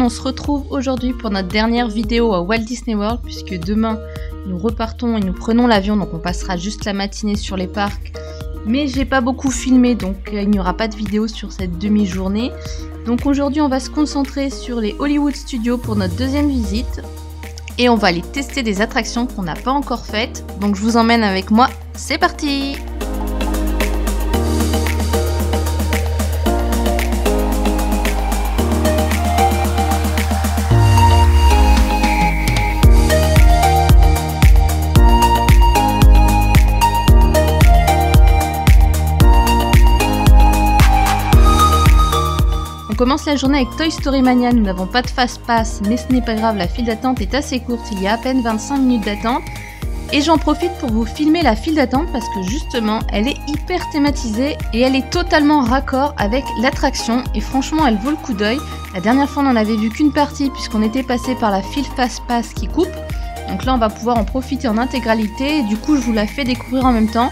on se retrouve aujourd'hui pour notre dernière vidéo à Walt Disney World, puisque demain nous repartons et nous prenons l'avion, donc on passera juste la matinée sur les parcs. Mais j'ai pas beaucoup filmé, donc il n'y aura pas de vidéo sur cette demi-journée. Donc aujourd'hui on va se concentrer sur les Hollywood Studios pour notre deuxième visite. Et on va aller tester des attractions qu'on n'a pas encore faites. Donc je vous emmène avec moi, c'est parti! On commence la journée avec Toy Story Mania, nous n'avons pas de Fast Pass, mais ce n'est pas grave, la file d'attente est assez courte, il y a à peine 25 minutes d'attente. Et j'en profite pour vous filmer la file d'attente parce que justement, elle est hyper thématisée et elle est totalement raccord avec l'attraction et franchement, elle vaut le coup d'œil. La dernière fois, on n'en avait vu qu'une partie puisqu'on était passé par la file Fast Pass qui coupe. Donc là, on va pouvoir en profiter en intégralité et du coup, je vous la fais découvrir en même temps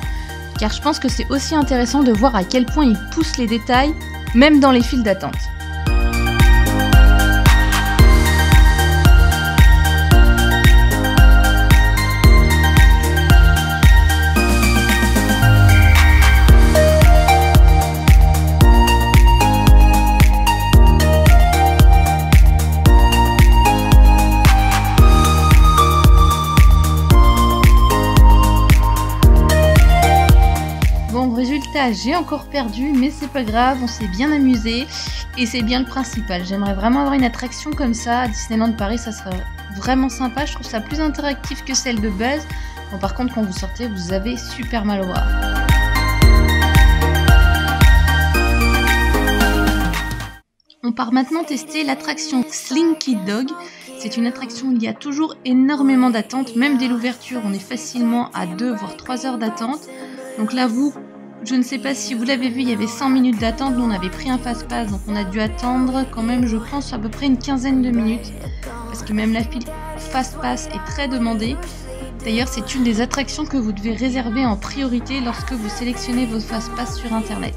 car je pense que c'est aussi intéressant de voir à quel point il pousse les détails, même dans les files d'attente. Résultat, j'ai encore perdu, mais c'est pas grave, on s'est bien amusé et c'est bien le principal. J'aimerais vraiment avoir une attraction comme ça à Disneyland Paris, ça serait vraiment sympa. Je trouve ça plus interactif que celle de Buzz. Bon, par contre, quand vous sortez, vous avez super mal au bras. On part maintenant tester l'attraction Slinky Dog. C'est une attraction où il y a toujours énormément d'attente, même dès l'ouverture, on est facilement à 2 voire 3 heures d'attente. Donc là, je ne sais pas si vous l'avez vu, il y avait 100 minutes d'attente, nous on avait pris un Fast Pass, donc on a dû attendre quand même, je pense, à peu près une quinzaine de minutes, parce que même la file Fast Pass est très demandée. D'ailleurs, c'est une des attractions que vous devez réserver en priorité lorsque vous sélectionnez vos Fast Pass sur internet.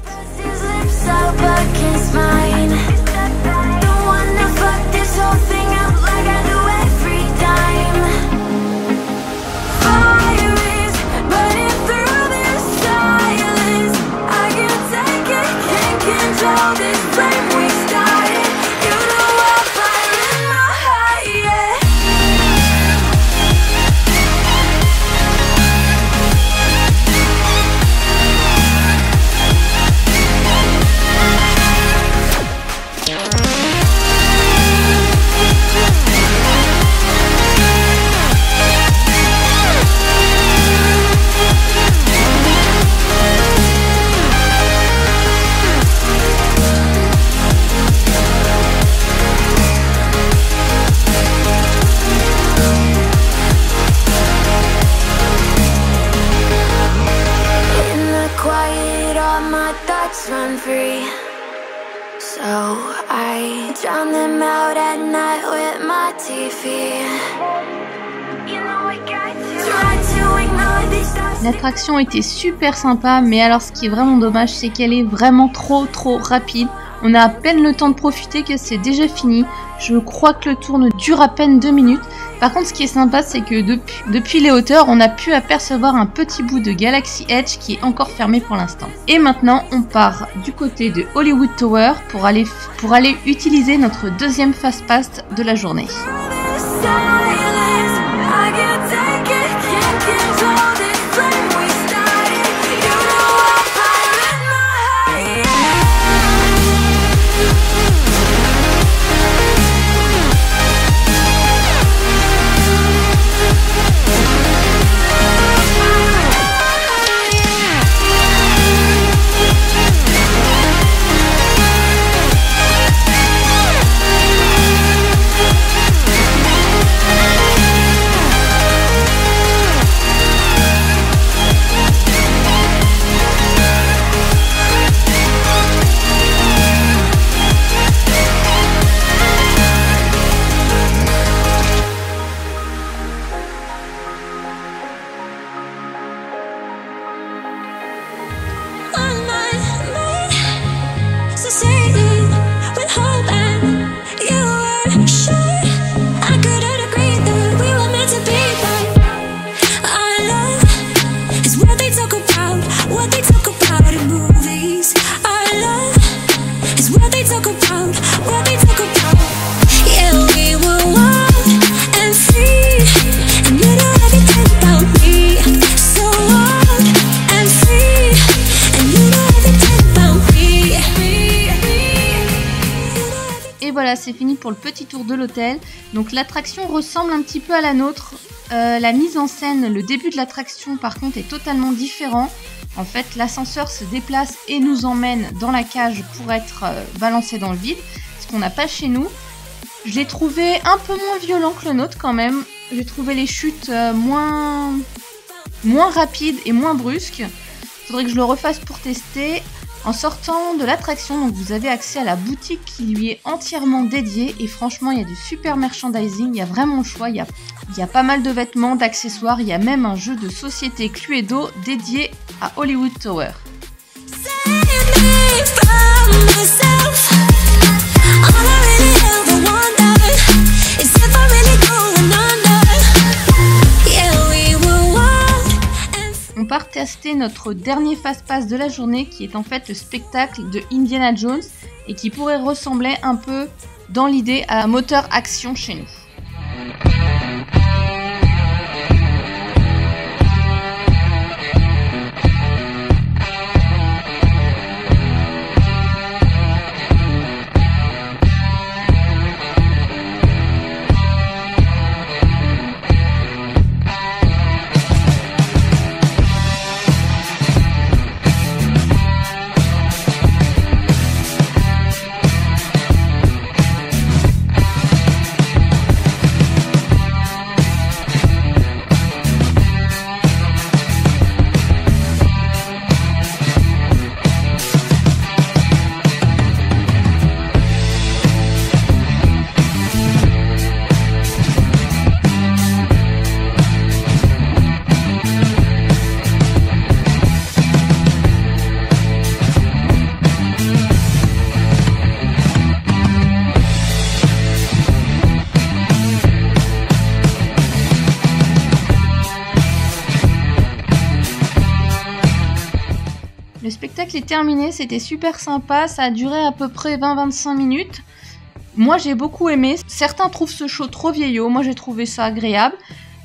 Run free, so I drown them out at night with my TV. You know I got to try to ignore these thoughts. L'attraction était super sympa, mais alors ce qui est vraiment dommage, c'est qu'elle est vraiment trop rapide. On a à peine le temps de profiter que c'est déjà fini. Je crois que le tour ne dure à peine 2 minutes. Par contre, ce qui est sympa, c'est que depuis les hauteurs, on a pu apercevoir un petit bout de Galaxy Edge qui est encore fermé pour l'instant. Et maintenant, on part du côté de Hollywood Tower pour aller utiliser notre deuxième Fast Pass de la journée. c'est fini pour le petit tour de l'hôtel. Donc l'attraction ressemble un petit peu à la nôtre. La mise en scène, le début de l'attraction par contre est totalement différent. En fait, l'ascenseur se déplace et nous emmène dans la cage pour être balancé dans le vide, ce qu'on n'a pas chez nous. Je l'ai trouvé un peu moins violent que le nôtre quand même. J'ai trouvé les chutes moins rapides et moins brusques. Il faudrait que je le refasse pour tester. En sortant de l'attraction, donc vous avez accès à la boutique qui lui est entièrement dédiée. Et franchement, il y a du super merchandising, il y a vraiment le choix. Il y a pas mal de vêtements, d'accessoires. Il y a même un jeu de société Cluedo dédié à Hollywood Tower. On part tester notre dernier fast-pass de la journée qui est en fait le spectacle de Indiana Jones et qui pourrait ressembler un peu dans l'idée à un moteur action chez nous. Le spectacle est terminé, c'était super sympa, ça a duré à peu près 20-25 minutes. Moi j'ai beaucoup aimé, certains trouvent ce show trop vieillot, moi j'ai trouvé ça agréable.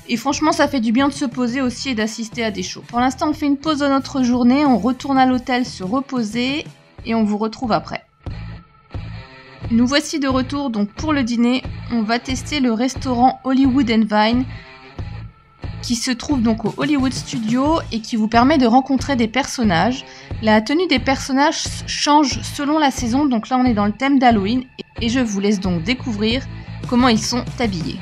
Et franchement ça fait du bien de se poser aussi et d'assister à des shows. Pour l'instant on fait une pause dans notre journée, on retourne à l'hôtel se reposer et on vous retrouve après. Nous voici de retour donc pour le dîner, on va tester le restaurant Hollywood & Vine qui se trouve donc au Hollywood Studio et qui vous permet de rencontrer des personnages. La tenue des personnages change selon la saison, donc là on est dans le thème d'Halloween et je vous laisse donc découvrir comment ils sont habillés.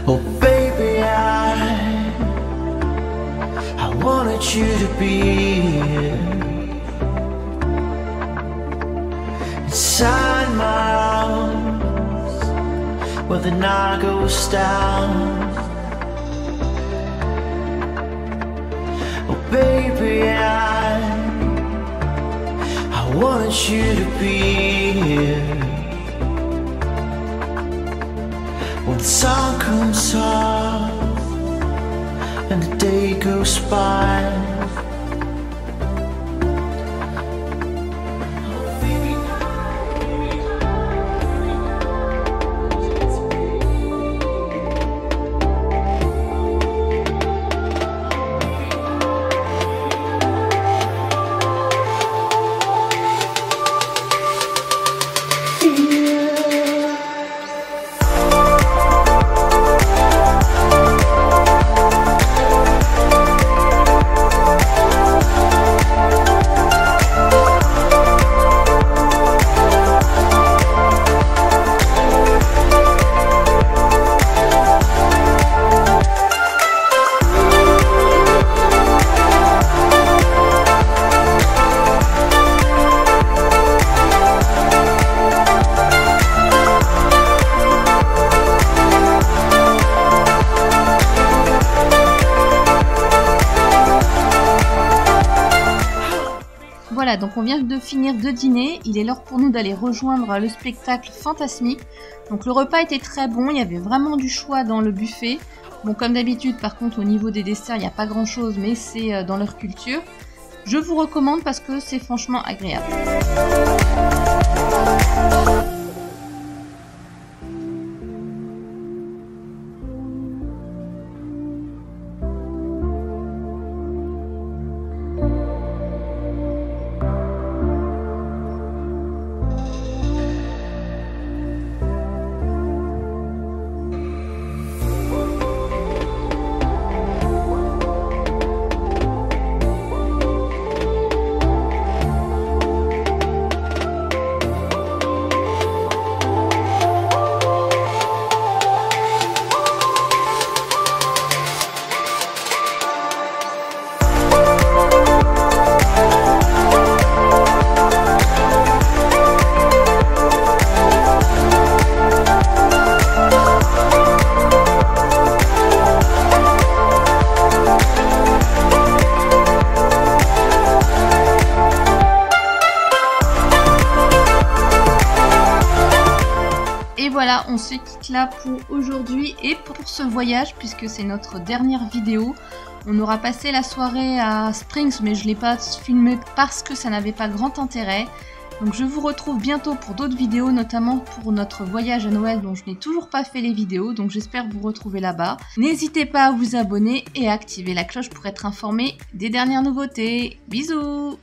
Oh baby, I wanted you to be here inside my arms where the night goes down. Oh baby, I wanted you to be here when the sun comes up and the day goes by. Voilà, donc on vient de finir de dîner, il est l'heure pour nous d'aller rejoindre le spectacle Fantasmique. Donc le repas était très bon, il y avait vraiment du choix dans le buffet. Bon, comme d'habitude, par contre, au niveau des desserts, il n'y a pas grand chose, mais c'est dans leur culture. Je vous recommande parce que c'est franchement agréable. Et voilà, on se quitte là pour aujourd'hui et pour ce voyage puisque c'est notre dernière vidéo. On aura passé la soirée à Springs mais je ne l'ai pas filmé parce que ça n'avait pas grand intérêt. Donc je vous retrouve bientôt pour d'autres vidéos, notamment pour notre voyage à Noël dont je n'ai toujours pas fait les vidéos. Donc j'espère vous retrouver là-bas. N'hésitez pas à vous abonner et à activer la cloche pour être informé des dernières nouveautés. Bisous!